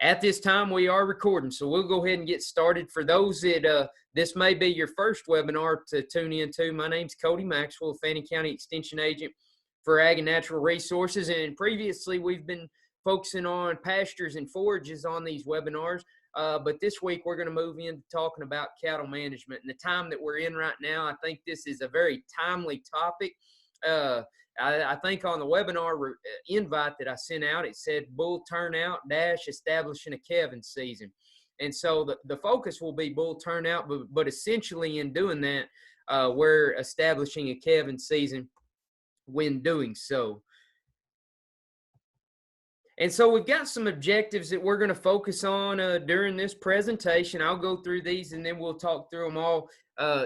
At this time, we are recording, so we'll go ahead and get started. For those that this may be your first webinar to tune into, my name's Cody Maxwell, Fannin County Extension Agent for Ag and Natural Resources, and previously we've been focusing on pastures and forages on these webinars, but this week we're going to move into talking about cattle management. And the time that we're in right now, I think this is a very timely topic. I think on the webinar invite that I sent out, it said bull turnout - establishing a calving season. And so the focus will be bull turnout, but essentially in doing that, we're establishing a calving season when doing so. And so we've got some objectives that we're going to focus on during this presentation. I'll go through these and then we'll talk through them all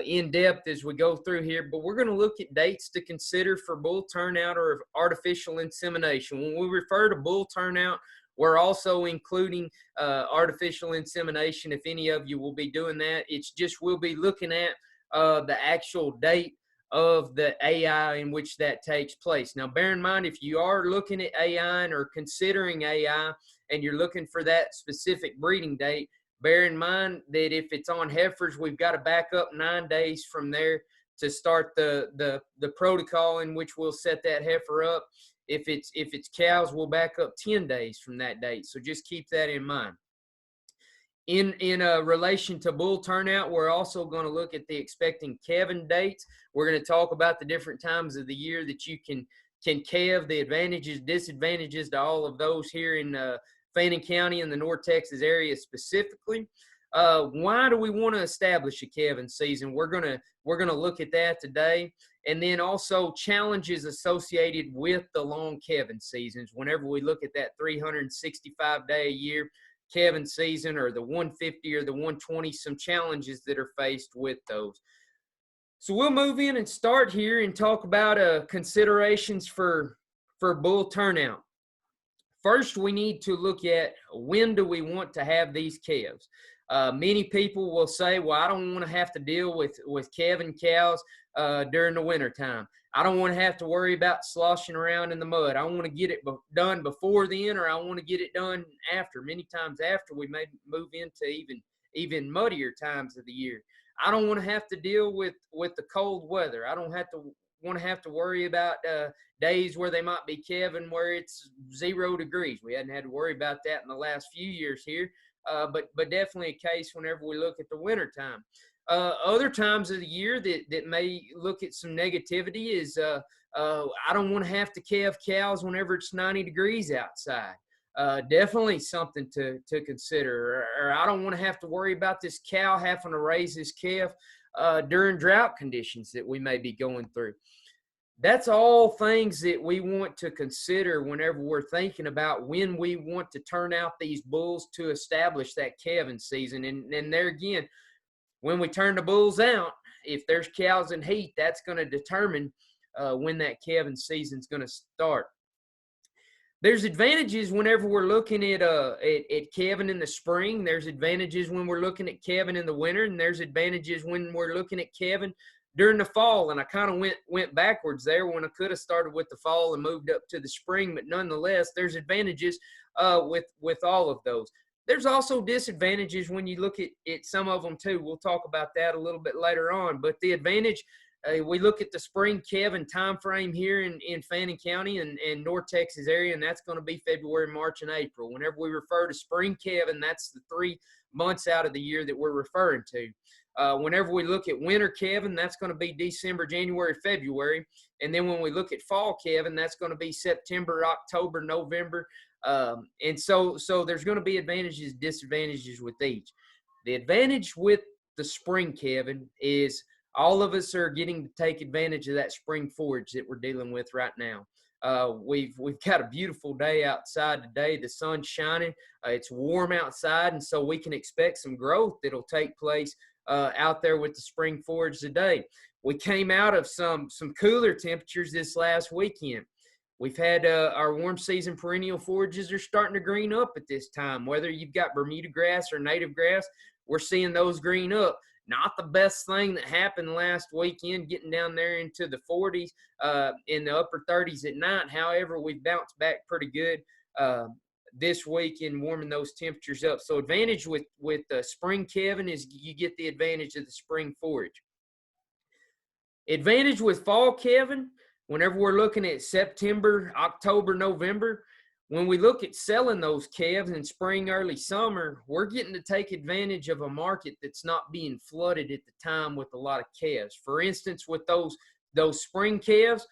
in depth as we go through here. But we're going to look at dates to consider for bull turnout or artificial insemination. When we refer to bull turnout, we're also including artificial insemination. If any of you will be doing that, it's just we'll be looking at the actual date of the AI in which that takes place. Now, bear in mind, if you are looking at AI or considering AI and you're looking for that specific breeding date, bear in mind that if it's on heifers, we've got to back up 9 days from there to start the protocol in which we'll set that heifer up. If it's cows, we'll back up 10 days from that date. So just keep that in mind. In relation to bull turnout, we're also going to look at the expecting calving dates. We're going to talk about the different times of the year that you can calve, the advantages, disadvantages to all of those here in Fannin County and the North Texas area specifically. Why do we want to establish a calving season? We're gonna look at that today, and then also challenges associated with the long calving seasons. Whenever we look at that 365-day a year calving season, or the 150 or the 120, some challenges that are faced with those. So we'll move in and start here and talk about considerations for bull turnout. First, we need to look at when do we want to have these calves. Many people will say, well, I don't want to have to deal with calving cows during the winter time. I don't want to have to worry about sloshing around in the mud. I want to get it done before then, or I want to get it done after. Many times after, we may move into even muddier times of the year. I don't want to have to deal with the cold weather. I don't want to worry about days where they might be calving where it's 0 degrees. We hadn't had to worry about that in the last few years here, but definitely a case whenever we look at the winter time. Other times of the year that may look at some negativity is I don't want to have to calve cows whenever it's 90 degrees outside. Definitely something to consider. Or I don't want to have to worry about this cow having to raise this calf during drought conditions that we may be going through. That's all things that we want to consider whenever we're thinking about when we want to turn out these bulls to establish that calving season. And there again, when we turn the bulls out, if there's cows in heat, that's going to determine when that calving season is going to start. There's advantages whenever we're looking at calving in the spring. There's advantages when we're looking at calving in the winter, and there's advantages when we're looking at calving during the fall. And I kind of went backwards there when I could have started with the fall and moved up to the spring, but nonetheless, there's advantages with all of those. There's also disadvantages when you look at some of them too. We'll talk about that a little bit later on. But the advantage, we look at the spring calving time frame here in Fannin County and North Texas area, and that's going to be February, March, and April. Whenever we refer to spring calving, that's the 3 months out of the year that we're referring to. Whenever we look at winter calving, that's going to be December, January, February. And then when we look at fall calving, that's going to be September, October, November. And so there's going to be advantages, disadvantages with each. The advantage with the spring calving is all of us are getting to take advantage of that spring forage that we're dealing with right now. We've got a beautiful day outside today. The sun's shining. It's warm outside, and so we can expect some growth that'll take place out there with the spring forage today. We came out of some cooler temperatures this last weekend. We've had our warm season perennial forages are starting to green up at this time. Whether you've got Bermuda grass or native grass, we're seeing those green up. Not the best thing that happened last weekend, getting down there into the 40s, in the upper 30s at night. However, we've bounced back pretty good this week in warming those temperatures up. So advantage with spring calving is you get the advantage of the spring forage. Advantage with fall calving, whenever we're looking at September, October, November, when we look at selling those calves in spring, early summer, we're getting to take advantage of a market that's not being flooded at the time with a lot of calves. For instance, with those spring calves,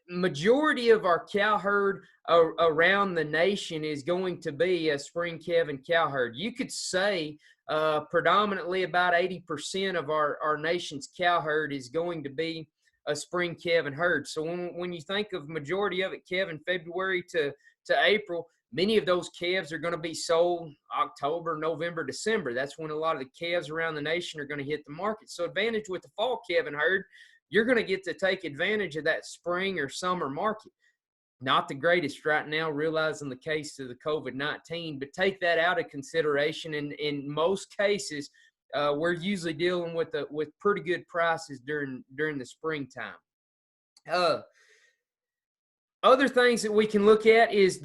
majority of our cow herd around the nation is going to be a spring calving cow herd. You could say predominantly about 80% of our nation's cow herd is going to be a spring calving herd. So when you think of majority of it calving February to April, many of those calves are going to be sold October, November, December. That's when a lot of the calves around the nation are going to hit the market. So advantage with the fall calving herd, you're going to get to take advantage of that spring or summer market. Not the greatest right now, realizing the case of the COVID-19, but take that out of consideration. And in most cases, we're usually dealing with pretty good prices during the springtime. Other things that we can look at is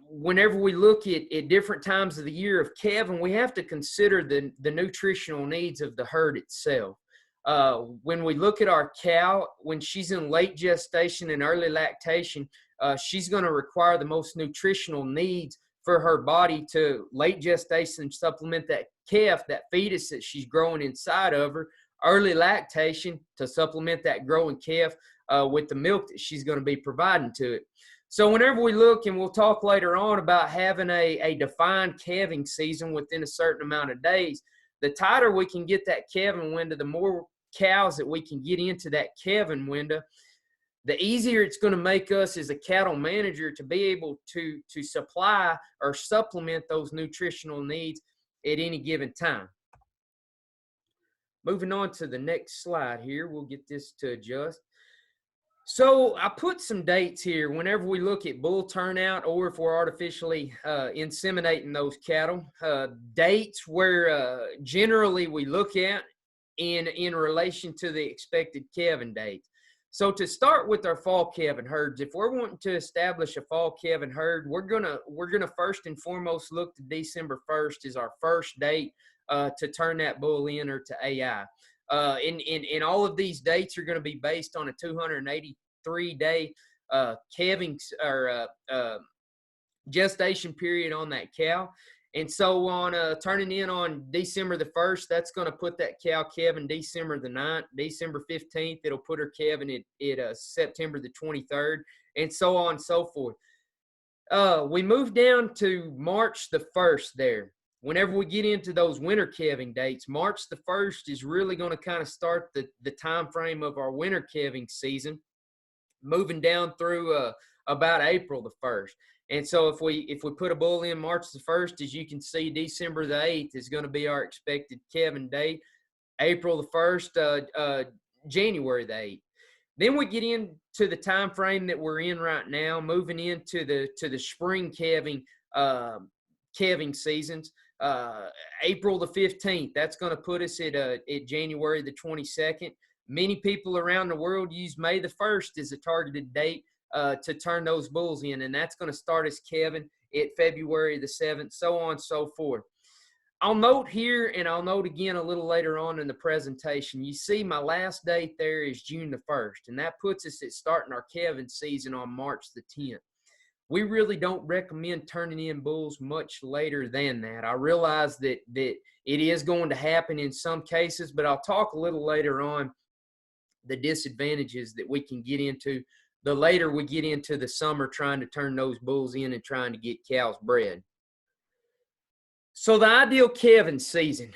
whenever we look at different times of the year of calving, we have to consider the nutritional needs of the herd itself. When we look at our cow, when she's in late gestation and early lactation, she's going to require the most nutritional needs for her body to late gestation supplement that calf, that fetus that she's growing inside of her, early lactation to supplement that growing calf with the milk that she's going to be providing to it. So whenever we look, and we'll talk later on about having a defined calving season within a certain amount of days, the tighter we can get that calving window, the more cows that we can get into that calving window, the easier it's going to make us as a cattle manager to be able to supply or supplement those nutritional needs at any given time. Moving on to the next slide here, we'll get this to adjust. So I put some dates here whenever we look at bull turnout or if we're artificially inseminating those cattle, dates where generally we look at in relation to the expected calving dates. So to start with our fall calving herds, if we're wanting to establish a fall calving herd, we're gonna first and foremost look to December 1st as our first date to turn that bull in or to AI. And all of these dates are going to be based on a 283-day calving or gestation period on that cow. And so on turning in on December the 1st, that's going to put that cow calving December the 9th, December 15th, it'll put her calving at September the 23rd, and so on and so forth. We move down to March the 1st there. Whenever we get into those winter calving dates, March the 1st is really going to kind of start the time frame of our winter calving season, moving down through about April the 1st. And so if we put a bull in March the 1st, as you can see, December the 8th is going to be our expected calving date. April the 1st, January the 8th. Then we get into the time frame that we're in right now, moving into the spring calving seasons. April the 15th, that's going to put us at January the 22nd. Many people around the world use May the 1st as a targeted date to turn those bulls in, and that's going to start us calving at February the 7th, so on and so forth. I'll note here, and I'll note again a little later on in the presentation, you see my last date there is June the 1st, and that puts us at starting our calving season on March the 10th. We really don't recommend turning in bulls much later than that. I realize that it is going to happen in some cases, but I'll talk a little later on the disadvantages that we can get into the later we get into the summer trying to turn those bulls in and trying to get cows bred. So the ideal calving season,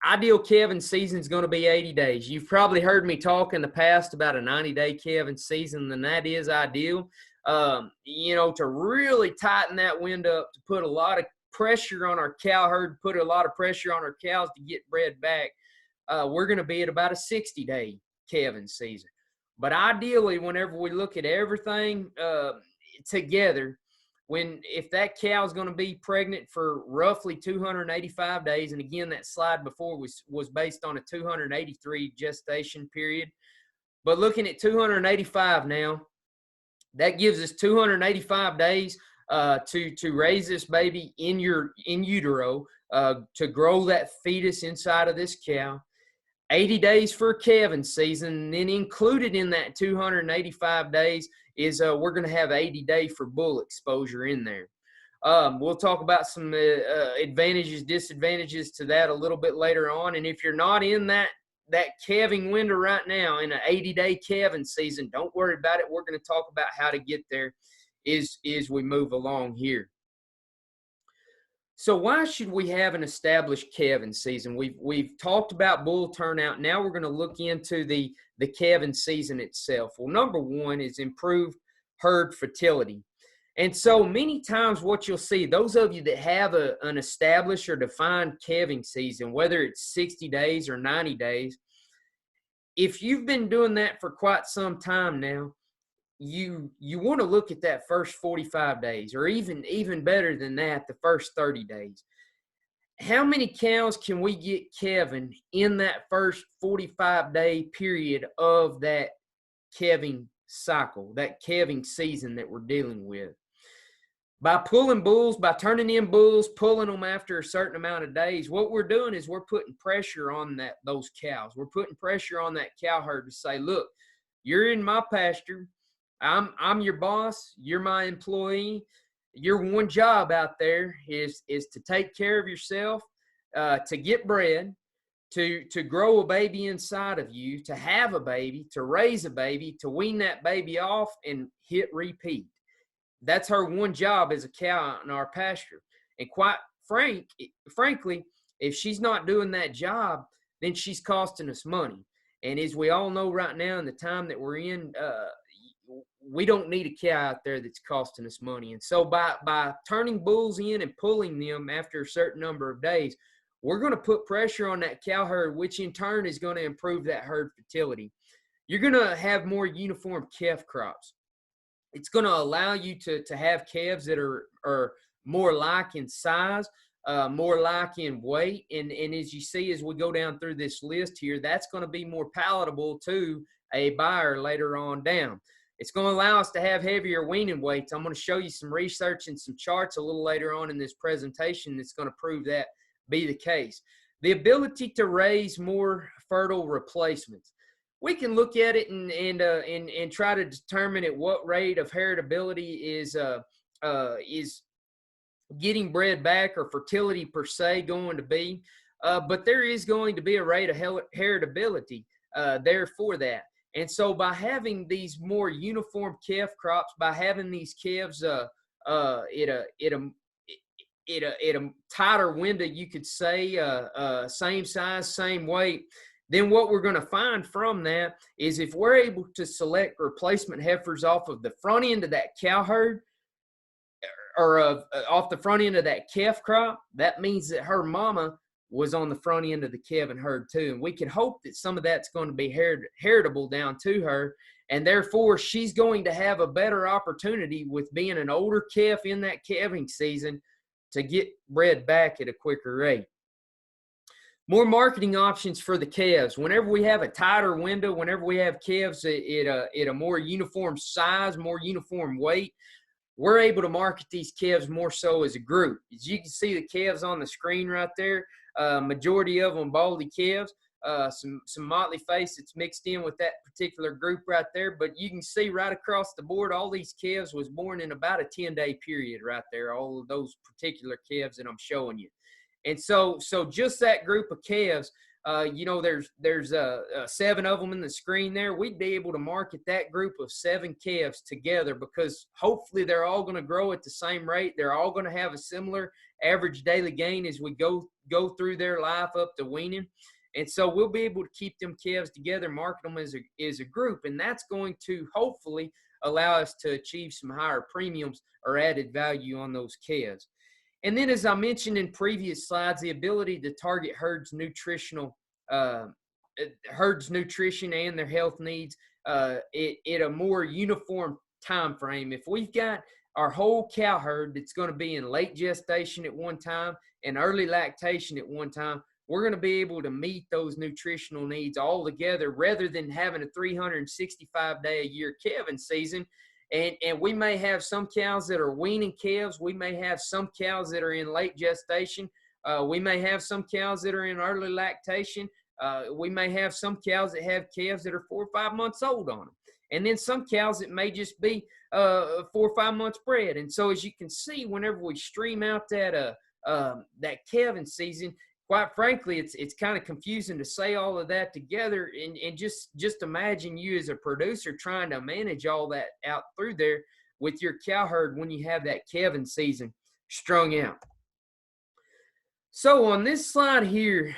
ideal calving season is going to be 80 days. You've probably heard me talk in the past about a 90-day calving season, and that is ideal. To really tighten that window up, to put a lot of pressure on our cow herd, put a lot of pressure on our cows to get bred back, we're going to be at about a 60-day calving season. But ideally, whenever we look at everything together, if that cow is going to be pregnant for roughly 285 days, and again, that slide before was based on a 283 gestation period, but looking at 285 now, That gives us 285 days to raise this baby in utero, to grow that fetus inside of this cow. 80 days for calving season, and then included in that 285 days is we're going to have 80 days for bull exposure in there. We'll talk about some advantages, disadvantages to that a little bit later on. And if you're not in that calving window right now, in an 80-day calving season, don't worry about it. We're going to talk about how to get there as we move along here. So why should we have an established calving season? We've talked about bull turnout. Now we're going to look into the calving season itself. Well, number one is improved herd fertility. And so many times what you'll see, those of you that have an established or defined calving season, whether it's 60 days or 90 days, if you've been doing that for quite some time now, you want to look at that first 45 days, or even better than that, the first 30 days. How many cows can we get calving in that first 45-day period of that calving cycle, that calving season that we're dealing with? By pulling bulls, by turning in bulls, pulling them after a certain amount of days, what we're doing is we're putting pressure on those cows. We're putting pressure on that cow herd to say, look, you're in my pasture. I'm your boss. You're my employee. Your one job out there is to take care of yourself, to get bred, to grow a baby inside of you, to have a baby, to raise a baby, to wean that baby off and hit repeat. That's her one job as a cow in our pasture. And quite frankly, if she's not doing that job, then she's costing us money. And as we all know right now, in the time that we're in, we don't need a cow out there that's costing us money. And so by turning bulls in and pulling them after a certain number of days, we're going to put pressure on that cow herd, which in turn is going to improve that herd fertility. You're going to have more uniform calf crops. It's going to allow you to have calves that are more like in size, more like in weight. And as you see, as we go down through this list here, that's going to be more palatable to a buyer later on down. It's going to allow us to have heavier weaning weights. I'm going to show you some research and some charts a little later on in this presentation that's going to prove that be the case. The ability to raise more fertile replacements. We can look at it and try to determine at what rate of heritability is getting bred back, or fertility per se going to be. But there is going to be a rate of heritability there for that. And so by having these more uniform calf crops, by having these calves at a tighter window, you could say, same size, same weight, then what we're going to find from that is if we're able to select replacement heifers off of the front end of that cow herd, or off the front end of that calf crop, that means that her mama was on the front end of the calving herd too. And we can hope that some of that's going to be heritable down to her. And therefore, she's going to have a better opportunity with being an older calf in that calving season to get bred back at a quicker rate. More marketing options for the calves. Whenever we have a tighter window, whenever we have calves at a more uniform size, more uniform weight, we're able to market these calves more so as a group. As you can see the calves on the screen right there, majority of them baldy calves, some motley face that's mixed in with that particular group right there. But you can see right across the board, all these calves was born in about a 10-day period right there, all of those particular calves that I'm showing you. And so just that group of calves, there's 7 of them in the screen there. We'd be able to market that group of 7 calves together, because hopefully they're all going to grow at the same rate. They're all going to have a similar average daily gain as we go through their life up to weaning. And so we'll be able to keep them calves together, market them as a group. And that's going to hopefully allow us to achieve some higher premiums or added value on those calves. And then, as I mentioned in previous slides, the ability to target herds' nutrition and their health needs at a more uniform time frame. If we've got our whole cow herd that's going to be in late gestation at one time and early lactation at one time, we're going to be able to meet those nutritional needs all together, rather than having a 365-day-a-year calving season And we may have some cows that are weaning calves. We may have some cows that are in late gestation. We may have some cows that are in early lactation. We may have some cows that have calves that are 4 or 5 months old on them. And then some cows that may just be 4 or 5 months bred. And so as you can see, whenever we stream out that calving season, quite frankly, it's kind of confusing to say all of that together. And just imagine you as a producer trying to manage all that out through there with your cow herd when you have that calving season strung out. So on this slide here,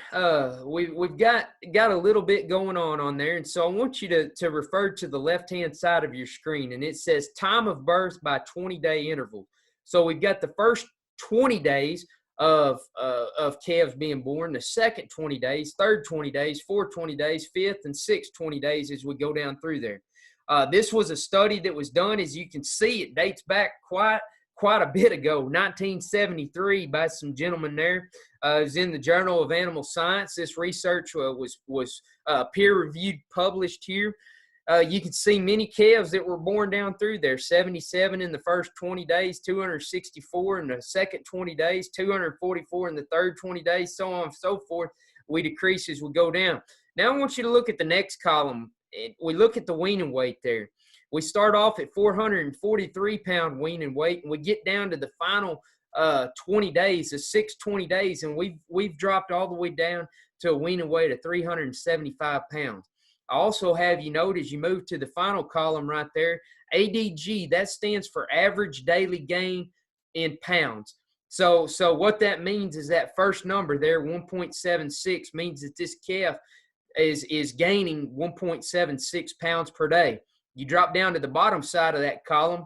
we've got a little bit going on there. And so I want you to refer to the left-hand side of your screen, and it says time of birth by 20-day interval. So we've got the first 20 days of calves being born, the second 20 days, third 20 days, fourth 20 days, fifth and sixth 20 days as we go down through there. This was a study that was done, as you can see, it dates back quite a bit ago, 1973, by some gentlemen there. It was in the Journal of Animal Science. This research was peer-reviewed, published here. You can see many calves that were born down through there, 77 in the first 20 days, 264 in the second 20 days, 244 in the third 20 days, so on and so forth. We decrease as we go down. Now I want you to look at the next column. We look at the weaning weight there. We start off at 443-pound weaning weight, and we get down to the final 20 days, the 20 days, and we've dropped all the way down to a weaning weight of 375 pounds. I also have you note as you move to the final column right there, ADG, that stands for average daily gain in pounds. So what that means is that first number there, 1.76, means that this calf is gaining 1.76 pounds per day. You drop down to the bottom side of that column,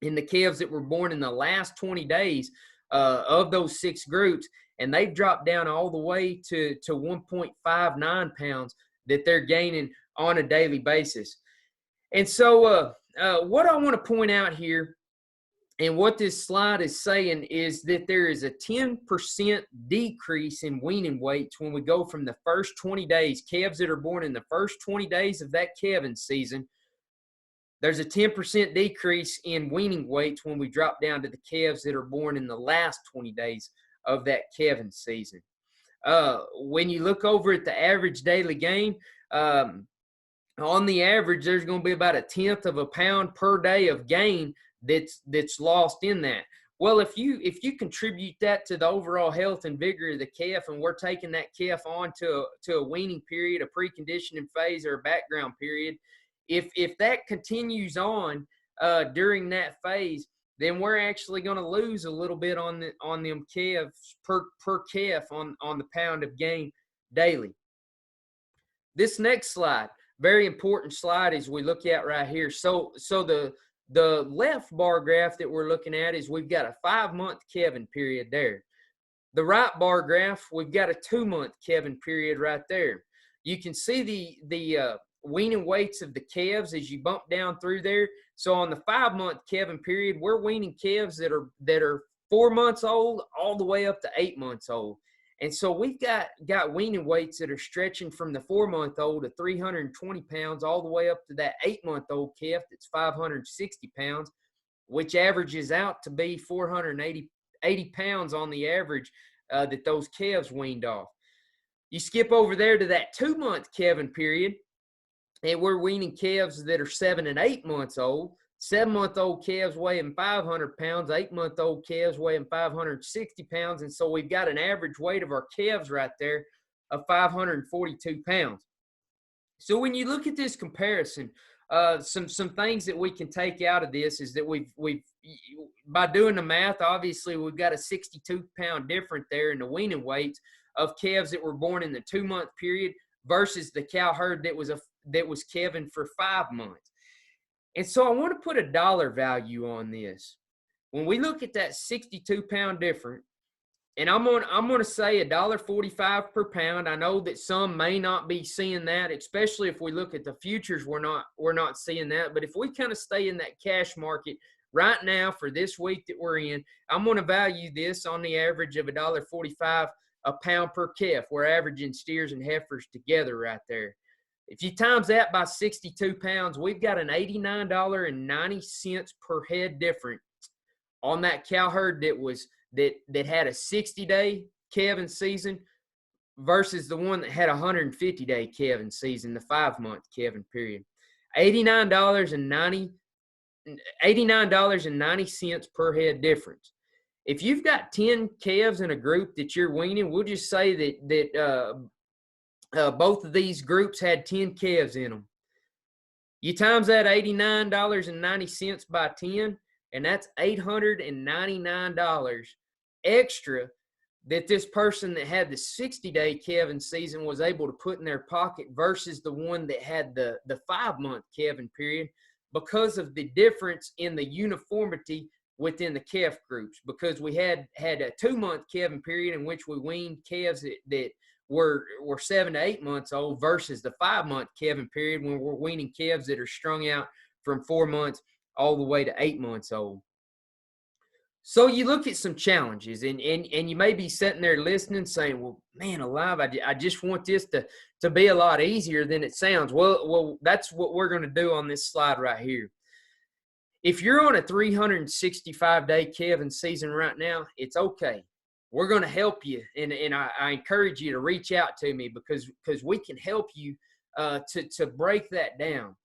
in the calves that were born in the last 20 days of those 6 groups, and they've dropped down all the way to 1.59 pounds that they're gaining on a daily basis. And so what I want to point out here, and what this slide is saying, is that there is a 10% decrease in weaning weights when we go from the first 20 days, calves that are born in the first 20 days of that calving season. There's a 10% decrease in weaning weights when we drop down to the calves that are born in the last 20 days of that calving season. When you look over at the average daily gain, on the average, there's going to be about 1/10 of a pound per day of gain that's lost in that. Well, if you contribute that to the overall health and vigor of the calf, and we're taking that calf on to a weaning period, a preconditioning phase, or a background period, if that continues on during that phase, then we're actually going to lose a little bit on them calves per calf on the pound of gain daily. This next slide, very important slide, as we look at right here. So the left bar graph that we're looking at is we've got a 5-month calving period there. The right bar graph, we've got a 2-month calving period right there. You can see the weaning weights of the calves as you bump down through there. So on the 5-month calving period, we're weaning calves that are 4 months old all the way up to 8 months old. And so we've got weaning weights that are stretching from the 4-month-old to 320 pounds all the way up to that 8-month-old calf that's 560 pounds, which averages out to be 480 pounds on the average that those calves weaned off. You skip over there to that 2-month calving period, and we're weaning calves that are 7 and 8 months old. 7-month-old calves weighing 500 pounds, 8-month-old calves weighing 560 pounds. And so we've got an average weight of our calves right there of 542 pounds. So when you look at this comparison, some things that we can take out of this is that we've by doing the math, obviously we've got a 62-pound difference there in the weaning weights of calves that were born in the 2-month period versus the cow herd that was calving for 5 months. And so I want to put a dollar value on this. When we look at that 62-pound difference, and I'm going to say $1.45 per pound. I know that some may not be seeing that, especially if we look at the futures. We're not seeing that. But if we kind of stay in that cash market right now for this week that we're in, I'm going to value this on the average of $1.45 a pound per calf. We're averaging steers and heifers together right there. If you times that by 62 pounds, we've got an $89.90 per head difference on that cow herd that had a 60-day calving season versus the one that had a 150-day calving season, the 5-month calving period. $89.90 per head difference. If you've got 10 calves in a group that you're weaning, we'll just say that both of these groups had 10 calves in them. You times that $89.90 by 10, and that's $899 extra that this person that had the 60-day calving season was able to put in their pocket versus the one that had the 5-month calving period, because of the difference in the uniformity within the calf groups. Because we had a 2-month calving period in which we weaned calves that were 7 to 8 months old versus the 5-month calving period when we're weaning calves that are strung out from 4 months all the way to 8 months old. So you look at some challenges, and you may be sitting there listening saying, well, man alive, I just want this to be a lot easier than it sounds. Well, that's what we're going to do on this slide right here. If you're on a 365-day calving season right now, it's okay. We're going to help you, and I encourage you to reach out to me because we can help you to break that down.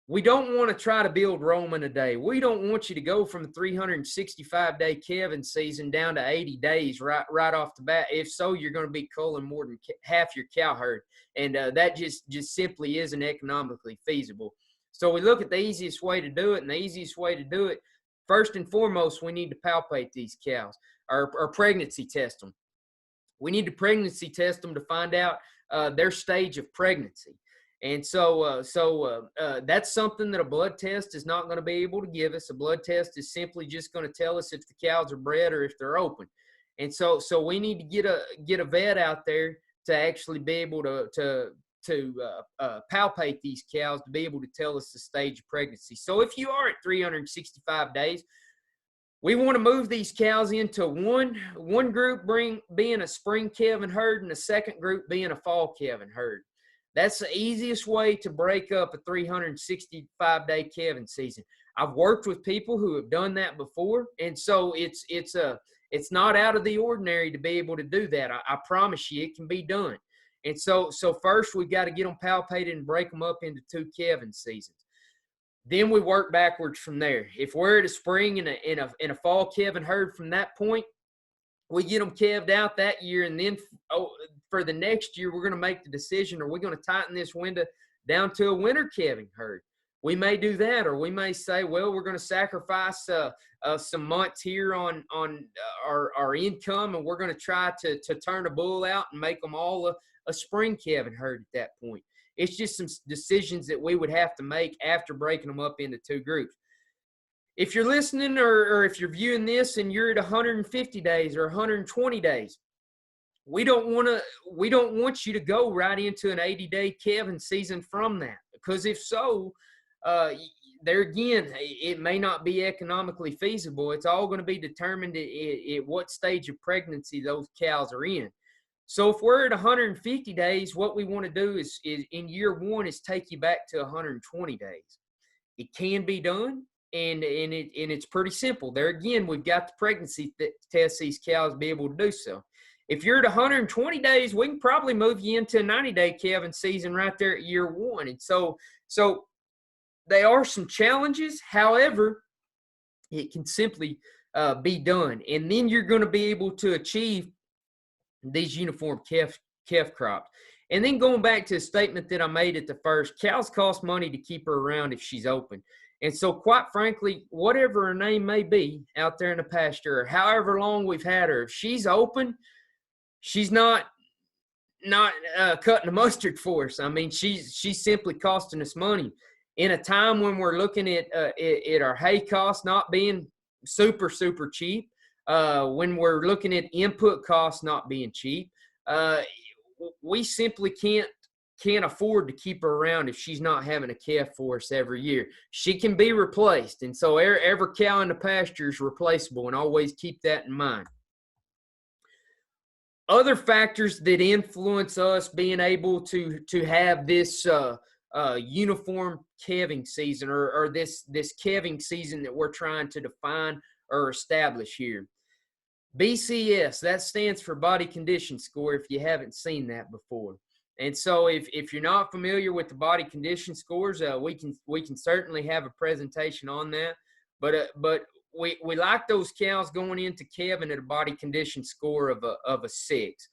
We don't want to try to build Rome in a day. We don't want you to go from a 365-day calving season down to 80 days right off the bat. If so, you're going to be culling more than half your cow herd, and that just simply isn't economically feasible. So we look at the easiest way to do it, and the easiest way to do it, first and foremost, we need to palpate these cows or pregnancy test them. We need to pregnancy test them to find out their stage of pregnancy. And so that's something that a blood test is not going to be able to give us. A blood test is simply just going to tell us if the cows are bred or if they're open. And so we need to get a vet out there to actually be able to palpate these cows to be able to tell us the stage of pregnancy. So if you are at 365 days, we want to move these cows into one group being a spring calving herd and the second group being a fall calving herd. That's the easiest way to break up a 365-day calving season. I've worked with people who have done that before, and so it's not out of the ordinary to be able to do that. I promise you, it can be done. And so first we've got to get them palpated and break them up into 2 calving seasons. Then we work backwards from there. If we're at a spring and a fall calving herd from that point, we get them calved out that year, and then for the next year, we're going to make the decision, are we going to tighten this window down to a winter calving herd? We may do that, or we may say, well, we're going to sacrifice some months here on our income, and we're going to try to turn a bull out and make them all a spring calving herd at that point. It's just some decisions that we would have to make after breaking them up into 2 groups. If you're listening or if you're viewing this and you're at 150 days or 120 days, we don't want you to go right into an 80-day calving season from that, because if so, there again, it may not be economically feasible. It's all going to be determined at what stage of pregnancy those cows are in. So if we're at 150 days, what we want to do is in year 1 is take you back to 120 days. It can be done. And it's pretty simple. There again, we've got the pregnancy test these cows to be able to do so. If you're at 120 days, we can probably move you into a 90-day calving season right there at year 1. And so there are some challenges. However, it can simply be done. And then you're going to be able to achieve these uniform calf crops. And then going back to the statement that I made at the first, cows cost money to keep her around if she's open. And so, quite frankly, whatever her name may be out there in the pasture, or however long we've had her, if she's open, she's not cutting the mustard for us. I mean, she's simply costing us money in a time when we're looking at our hay costs not being super cheap. When we're looking at input costs not being cheap, we simply can't afford to keep her around if she's not having a calf for us every year. She can be replaced, and so every cow in the pasture is replaceable, and always keep that in mind. Other factors that influence us being able to have this uniform calving season, or this calving season that we're trying to define or establish here. BCS, that stands for body condition score, if you haven't seen that before. And so if you're not familiar with the body condition scores, we can certainly have a presentation on that. But we like those cows going into calving at a body condition score of a 6.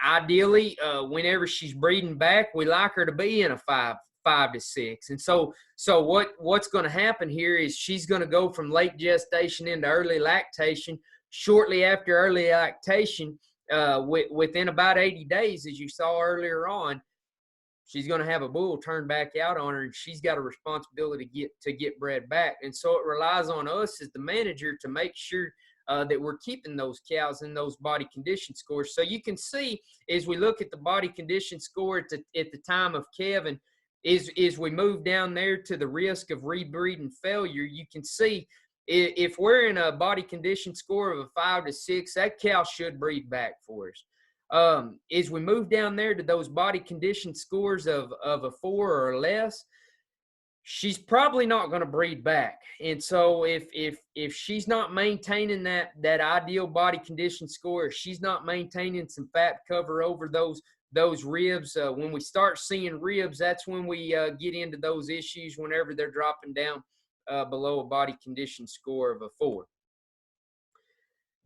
Ideally, whenever she's breeding back, we like her to be in a 5 to 6. And so what's going to happen here is she's going to go from late gestation into early lactation. Shortly after early lactation, within about 80 days, as you saw earlier on, she's going to have a bull turn back out on her, and she's got a responsibility to get bred back. And so it relies on us as the manager to make sure that we're keeping those cows in those body condition scores. So you can see, as we look at the body condition score at the time of calving, is we move down there to the risk of rebreeding failure. You can see, if we're in a body condition score of a 5 to 6, that cow should breed back for us. As we move down there to those body condition scores of a 4 or less, she's probably not going to breed back. And so if she's not maintaining that ideal body condition score, if she's not maintaining some fat cover over those ribs, when we start seeing ribs, that's when we get into those issues whenever they're dropping down below a body condition score of a 4.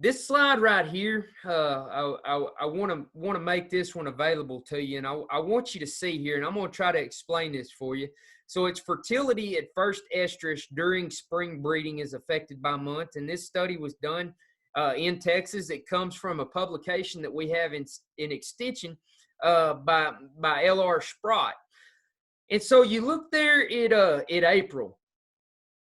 This slide right here, I want to make this one available to you, and I want you to see here, and I'm going to try to explain this for you. So it's fertility at first estrus during spring breeding is affected by month, and this study was done in Texas. It comes from a publication that we have in Extension by L.R. Sprott. And so you look there at April.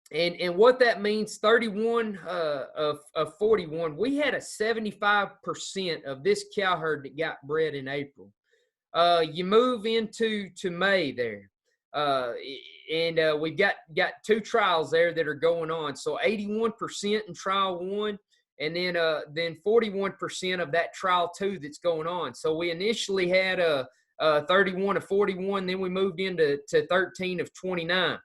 And what that means, 31 of 41, we had a 75% of this cow herd that got bred in April. You move into May there, and we've got 2 trials there that are going on. So 81% in trial 1, and then 41% of that trial 2 that's going on. So we initially had a 31 of 41, then we moved into 13 of 29.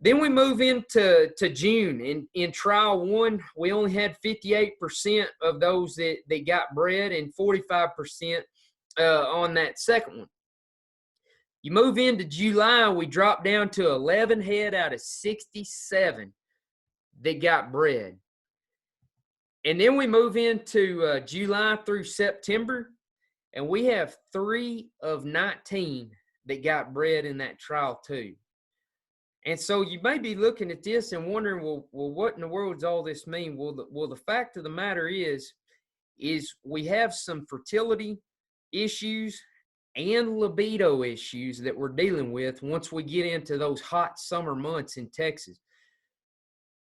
Then we move into June. In trial 1, we only had 58% of those that got bred, and 45% on that second one. You move into July, we drop down to 11 head out of 67 that got bred. And then we move into July through September, and we have 3 of 19 that got bred in that trial 2. And so you may be looking at this and wondering, well, what in the world does all this mean? Well, the fact of the matter is we have some fertility issues and libido issues that we're dealing with once we get into those hot summer months in Texas.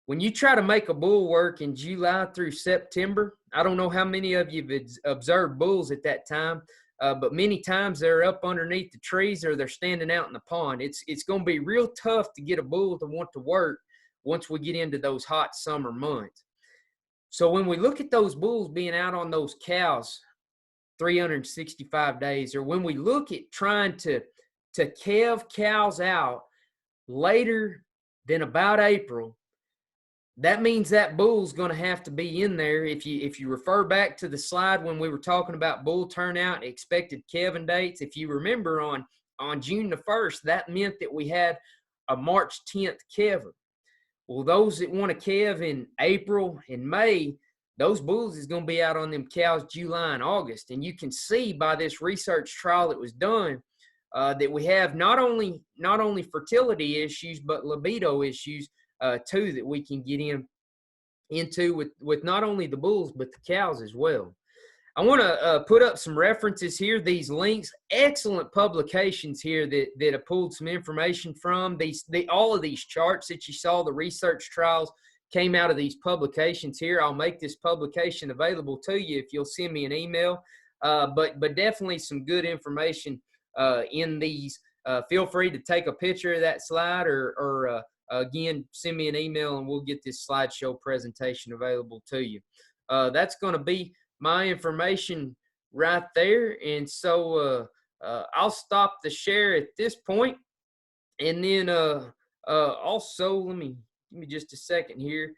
When you try to make a bull work in July through September, I don't know how many of you have observed bulls at that time, but many times they're up underneath the trees or they're standing out in the pond. It's going to be real tough to get a bull to want to work once we get into those hot summer months. So when we look at those bulls being out on those cows 365 days, or when we look at trying to calve cows out later than about April, that means that bull's going to have to be in there. If you refer back to the slide when we were talking about bull turnout, expected calving dates, if you remember on June the 1st, that meant that we had a March 10th calving. Well, those that want to calve in April and May, those bulls is going to be out on them cows July and August. And you can see by this research trial that was done that we have not only fertility issues, but libido issues too, that we can get into with not only the bulls but the cows as well. I want to put up some references here, these links, excellent publications here that have pulled some information from. All of these charts that you saw, the research trials, came out of these publications here. I'll make this publication available to you if you'll send me an email. But definitely some good information in these. Feel free to take a picture of that slide or again, send me an email and we'll get this slideshow presentation available to you. That's going to be my information right there. And so I'll stop the share at this point. And then also, let me give me just a second here.